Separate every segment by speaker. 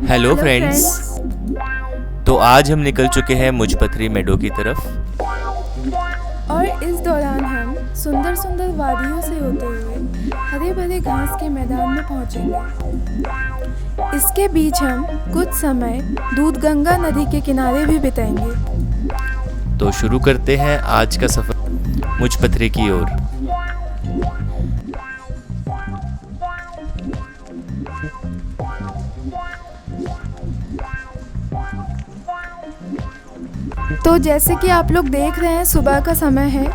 Speaker 1: Hello friends. तो आज हम निकल चुके हैं मुजपथरी मेडो की तरफ
Speaker 2: और इस दौरान हम सुंदर सुंदर वादियों से होते हुए हरे भरे घास के मैदान में पहुंचेंगे। इसके बीच हम कुछ समय दूधगंगा नदी के किनारे भी बिताएंगे।
Speaker 1: तो शुरू करते हैं आज का सफ़र मुजपथरी की ओर।
Speaker 2: तो जैसे कि आप लोग देख रहे हैं, सुबह का समय है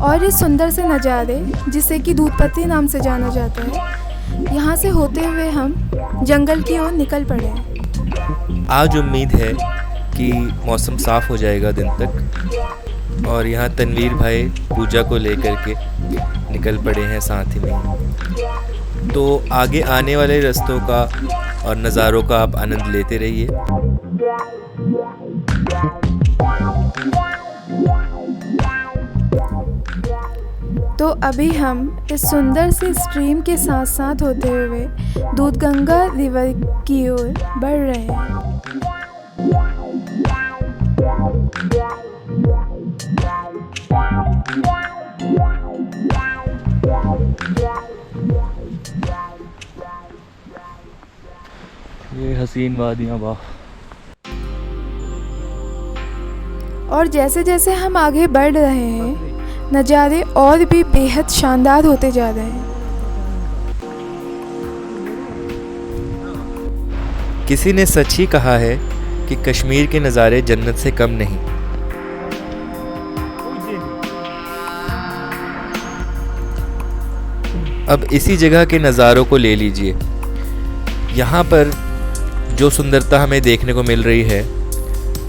Speaker 2: और इस सुंदर से नज़ारे, जिसे कि दूधपथरी नाम से जाना जाता है, यहाँ से होते हुए हम जंगल की ओर निकल पड़े हैं।
Speaker 1: आज उम्मीद है कि मौसम साफ़ हो जाएगा दिन तक, और यहाँ तनवीर भाई पूजा को लेकर के निकल पड़े हैं साथ ही में। तो आगे आने वाले रास्तों का और नज़ारों का आप आनंद लेते रहिए।
Speaker 2: तो अभी हम इस सुंदर सी स्ट्रीम के साथ साथ होते हुए दूधगंगा रिवर की ओर बढ़ रहे हैं।
Speaker 1: ये हसीन वादियाँ, वाह।
Speaker 2: और जैसे जैसे हम आगे बढ़ रहे हैं, नज़ारे और भी बेहद शानदार होते जा रहे हैं।
Speaker 1: किसी ने सच ही कहा है कि कश्मीर के नज़ारे जन्नत से कम नहीं। अब इसी जगह के नज़ारों को ले लीजिए। यहाँ पर जो सुंदरता हमें देखने को मिल रही है,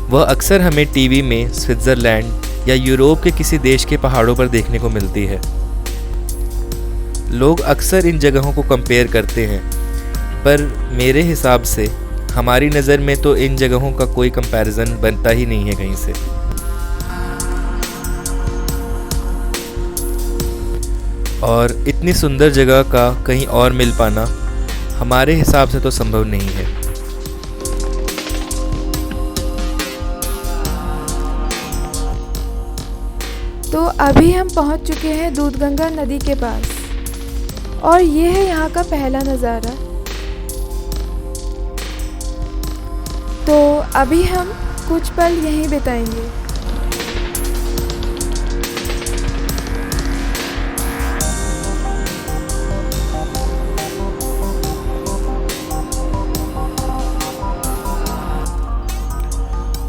Speaker 1: वह अक्सर हमें टीवी में स्विट्ज़रलैंड या यूरोप के किसी देश के पहाड़ों पर देखने को मिलती है। लोग अक्सर इन जगहों को कंपेयर करते हैं, पर मेरे हिसाब से हमारी नज़र में तो इन जगहों का कोई कंपैरिजन बनता ही नहीं है कहीं से। और इतनी सुंदर जगह का कहीं और मिल पाना हमारे हिसाब से तो संभव नहीं है।
Speaker 2: तो अभी हम पहुंच चुके हैं दूधगंगा नदी के पास, और ये है यहाँ का पहला नज़ारा। तो अभी हम कुछ पल यहीं बिताएंगे।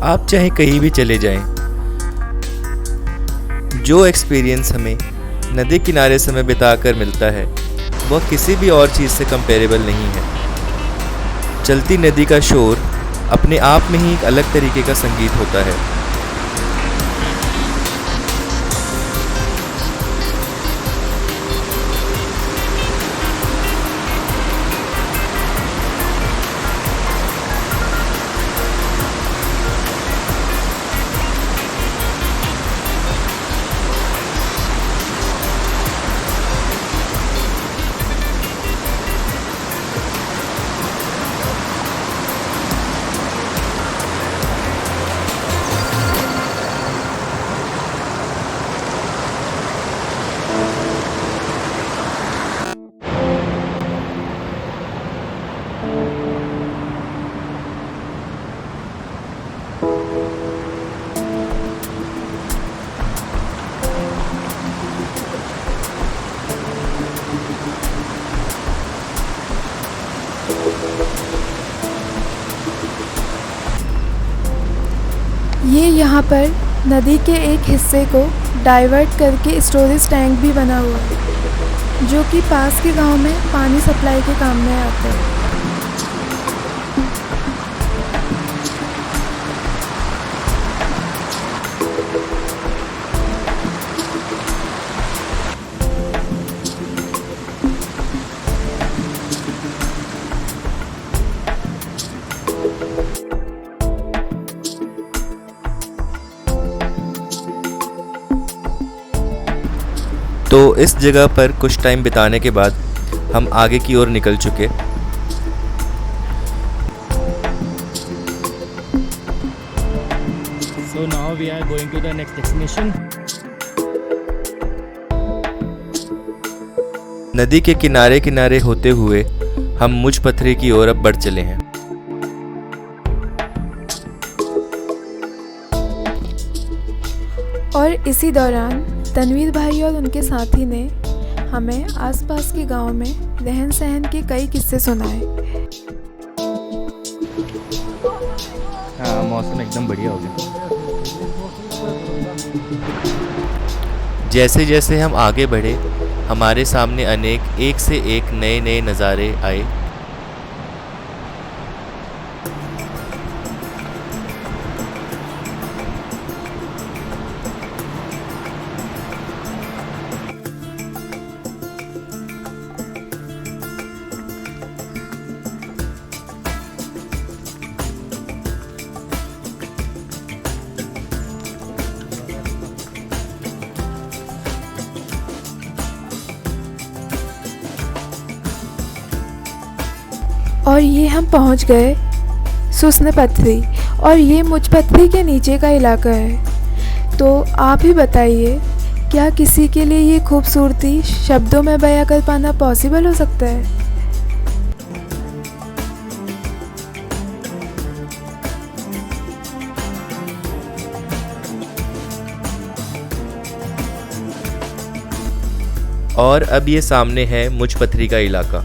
Speaker 1: आप चाहे कहीं भी चले जाएं, जो एक्सपीरियंस हमें नदी किनारे समय बिताकर मिलता है, वह किसी भी और चीज़ से कंपेरेबल नहीं है। चलती नदी का शोर अपने आप में ही एक अलग तरीके का संगीत होता है।
Speaker 2: ये यहाँ पर नदी के एक हिस्से को डाइवर्ट करके स्टोरेज टैंक भी बना हुआ है, जो कि पास के गांव में पानी सप्लाई के काम में आता है।
Speaker 1: तो इस जगह पर कुछ टाइम बिताने के बाद हम आगे की ओर निकल चुके।
Speaker 3: So now we are going to the next destination.
Speaker 1: नदी के किनारे किनारे होते हुए हम मुझ पथरी की ओर अब बढ़ चले हैं।
Speaker 2: और इसी दौरान तनवीर भाई और उनके साथी ने हमें आसपास के गांव में रहन सहन के कई किस्से सुनाए।
Speaker 3: हाँ, मौसम एकदम बढ़िया हो गया।
Speaker 1: जैसे जैसे हम आगे बढ़े हमारे सामने अनेक एक से एक नए नए नज़ारे आए।
Speaker 2: और ये हम पहुंच गए सुस्न पथरी, और ये मुझ पथरी के नीचे का इलाका है। तो आप ही बताइए, क्या किसी के लिए ये खूबसूरती शब्दों में बयां कर पाना पॉसिबल हो सकता है?
Speaker 1: और अब ये सामने है मुझ पथरी का इलाका।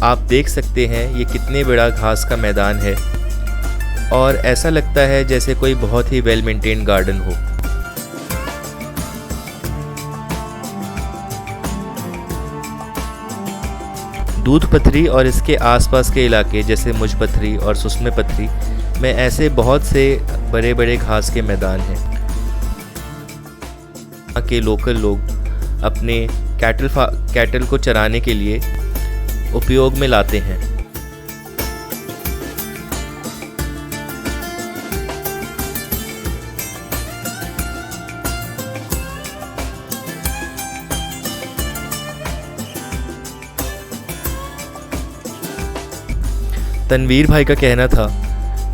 Speaker 1: आप देख सकते हैं ये कितने बड़ा घास का मैदान है और ऐसा लगता है जैसे कोई बहुत ही वेल मेंटेन्ड गार्डन हो। दूध पथरी और इसके आसपास के इलाके जैसे मुझ पथरी और सुस्मे पथरी में ऐसे बहुत से बड़े बड़े घास के मैदान हैं। यहाँ के लोकल लोग अपने कैटल को चराने के लिए उपयोग में लाते हैं। तनवीर भाई का कहना था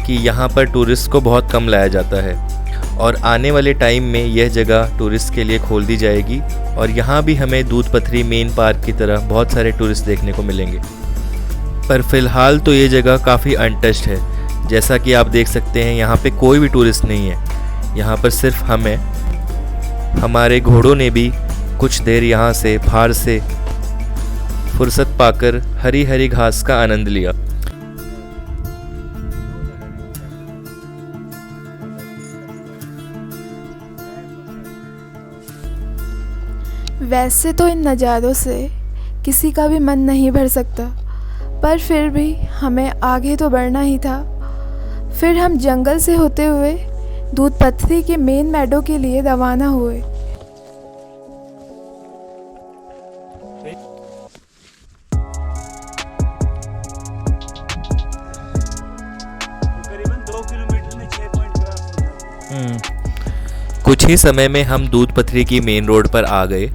Speaker 1: कि यहाँ पर टूरिस्ट को बहुत कम लाया जाता है और आने वाले टाइम में यह जगह टूरिस्ट के लिए खोल दी जाएगी और यहाँ भी हमें दूध पथरी मेन पार्क की तरह बहुत सारे टूरिस्ट देखने को मिलेंगे। पर फ़िलहाल तो ये जगह काफ़ी अनटच्ड है। जैसा कि आप देख सकते हैं यहाँ पे कोई भी टूरिस्ट नहीं है। यहाँ पर सिर्फ हम हैं। हमारे घोड़ों ने भी कुछ देर यहाँ से बाहर से फुर्सत पाकर हरी हरी घास का आनंद लिया।
Speaker 2: वैसे तो इन नज़ारों से किसी का भी मन नहीं भर सकता, पर फिर भी हमें आगे तो बढ़ना ही था। फिर हम जंगल से होते हुए दूध पथरी के मेन मैडो के लिए रवाना हुए।
Speaker 4: करीबन 2 किलोमीटर में 6 पॉइंट क्रॉस।
Speaker 1: कुछ ही समय में हम दूध पथरी की मेन रोड पर आ गए।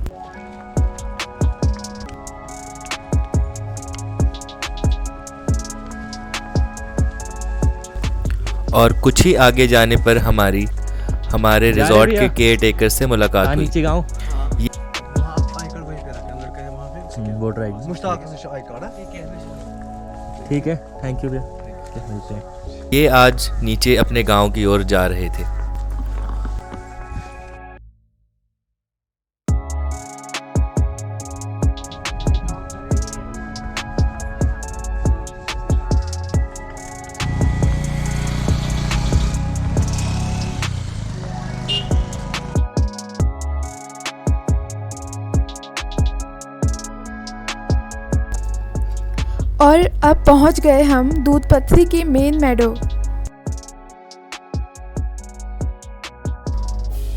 Speaker 1: और कुछ ही आगे जाने पर हमारे रिजॉर्ट के केयर टेकर से मुलाकात हुई।
Speaker 3: नीचे गाँव
Speaker 4: बोट राइड मुश्ताक से आई कार्ड
Speaker 3: ठीक है, थैंक यू भैया, मिलते हैं।
Speaker 1: ये आज नीचे अपने गांव की ओर जा रहे थे।
Speaker 2: और अब पहुंच गए हम दूध पथरी की मेन मैडो।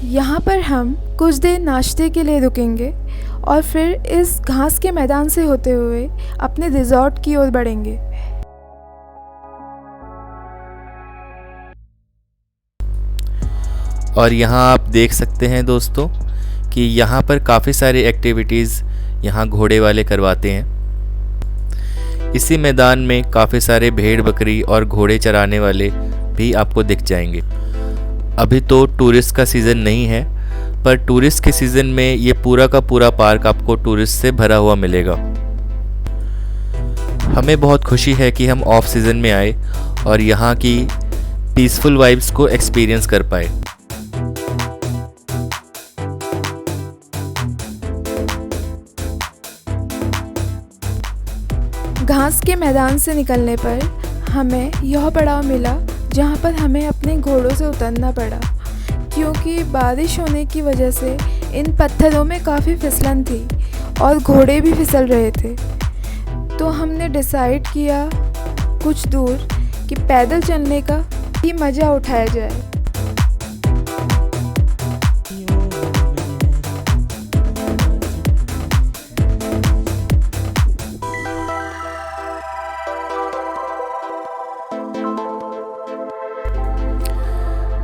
Speaker 2: यहाँ पर हम कुछ देर नाश्ते के लिए रुकेंगे और फिर इस घास के मैदान से होते हुए अपने रिजॉर्ट की ओर बढ़ेंगे।
Speaker 1: और यहाँ आप देख सकते हैं दोस्तों कि यहाँ पर काफ़ी सारी एक्टिविटीज़ यहाँ घोड़े वाले करवाते हैं। इसी मैदान में काफ़ी सारे भेड़ बकरी और घोड़े चराने वाले भी आपको दिख जाएंगे। अभी तो टूरिस्ट का सीज़न नहीं है, पर टूरिस्ट के सीज़न में ये पूरा का पूरा पार्क आपको टूरिस्ट से भरा हुआ मिलेगा। हमें बहुत खुशी है कि हम ऑफ सीज़न में आए और यहाँ की पीसफुल वाइब्स को एक्सपीरियंस कर पाए।
Speaker 2: घास के मैदान से निकलने पर हमें यह पड़ाव मिला जहाँ पर हमें अपने घोड़ों से उतरना पड़ा, क्योंकि बारिश होने की वजह से इन पत्थरों में काफ़ी फिसलन थी और घोड़े भी फिसल रहे थे। तो हमने डिसाइड किया कुछ दूर कि पैदल चलने का ही मज़ा उठाया जाए।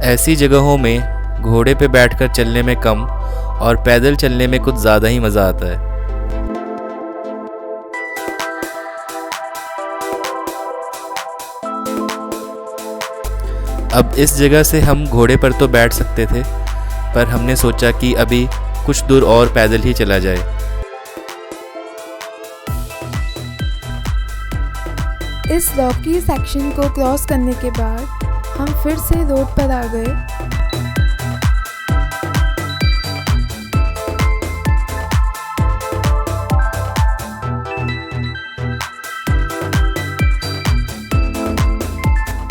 Speaker 1: ऐसी जगहों में घोड़े पे बैठकर चलने में कम और पैदल चलने में कुछ ज़्यादा ही मज़ा आता है। अब इस जगह से हम घोड़े पर तो बैठ सकते थे, पर हमने सोचा कि अभी कुछ दूर और पैदल ही चला जाए।
Speaker 2: इस रॉकी सेक्शन को क्रॉस करने के बाद हम फिर से रोड पर आ गए।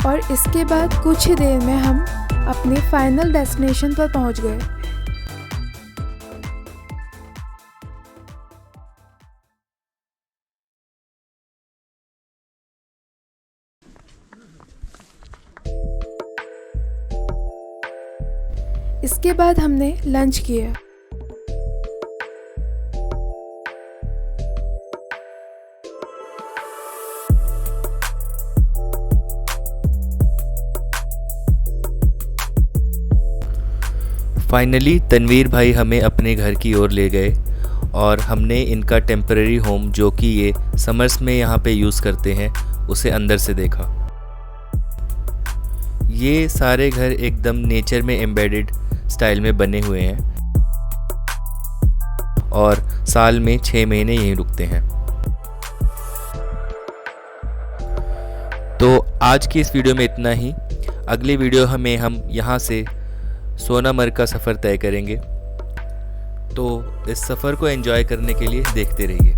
Speaker 2: और इसके बाद कुछ ही देर में हम अपने फाइनल डेस्टिनेशन पर पहुंच गए। इसके बाद हमने लंच किया।
Speaker 1: फाइनली तनवीर भाई हमें अपने घर की ओर ले गए और हमने इनका टेम्परेरी होम, जो कि ये समर्स में यहाँ पे यूज़ करते हैं, उसे अंदर से देखा। ये सारे घर एकदम नेचर में एम्बेडेड स्टाइल में बने हुए हैं और साल में 6 महीने यहीं रुकते हैं। तो आज की इस वीडियो में इतना ही। अगली वीडियो में हम यहाँ से सोनामर्ग का सफ़र तय करेंगे। तो इस सफ़र को एंजॉय करने के लिए देखते रहिए।